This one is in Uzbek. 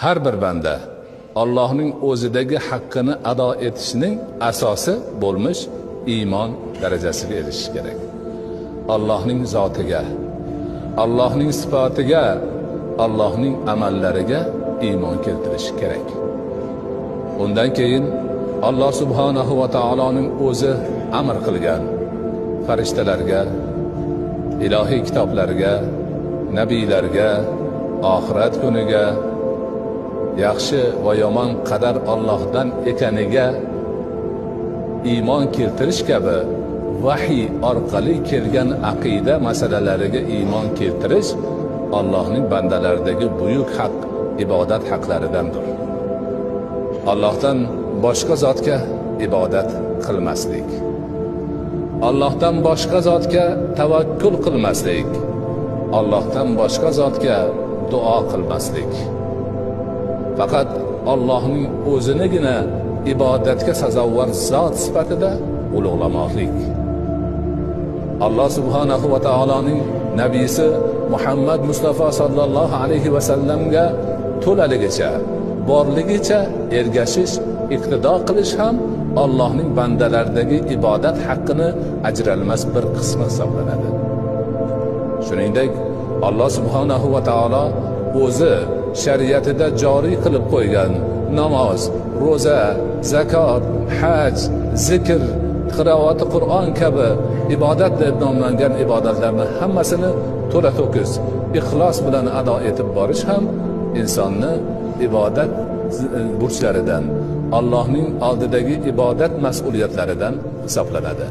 har bir banda Allohning o'zidagi haqqini ado etishning asosi bo'lmish iymon darajasiga erishish kerak. Allohning zotiga, Allohning sifatiga, Allohning amallariga iymon keltirish kerak. Undan keyin Alloh subhanahu va taoloning o'zi amr qilgan farishtalarga, ilohiy kitoblarga, nabiylarga, oxirat kuniga, yaxshi va yomon qadar Allohdan ekaniga iymon keltirish kabi vahiy orqali kelgan aqida masalalariga iymon keltirish Allohning bandalaridagi buyuk haq, ibodat haqlaridandir. Allohdan boshqa zotga ibodat qilmaslik, Allohdan boshqa zotga tavakkul qilmaslik, Allohdan boshqa zotga duo qilmaslik, faqat Allohning o'zinigina ibodatga sazovor zot sifatida ulug'lamoqlik. Alloh subhanahu va taoloning nabiysi Muhammad Mustafa sallallohu alayhi va sallamga to'laligicha, borligicha ergashish, iqtido qilish ham Allohning bandalaridagi ibodat haqqini ajralmas bir qismi hisoblanadi. Shuningdek, Alloh subhanahu va taolo o'zi shariatida joriy qilib qo'ygan namoz, ro'za, zakot, haj, zikr, qiroati Qur'on kabi ibodat deb nomlangan ibodatlarni hammasini to'la to'kis ixlos bilan ado etib borish ham insonni ibodat burchlaridan, Allohning oldidagi ibodat mas'uliyatlaridan hisoblanadi.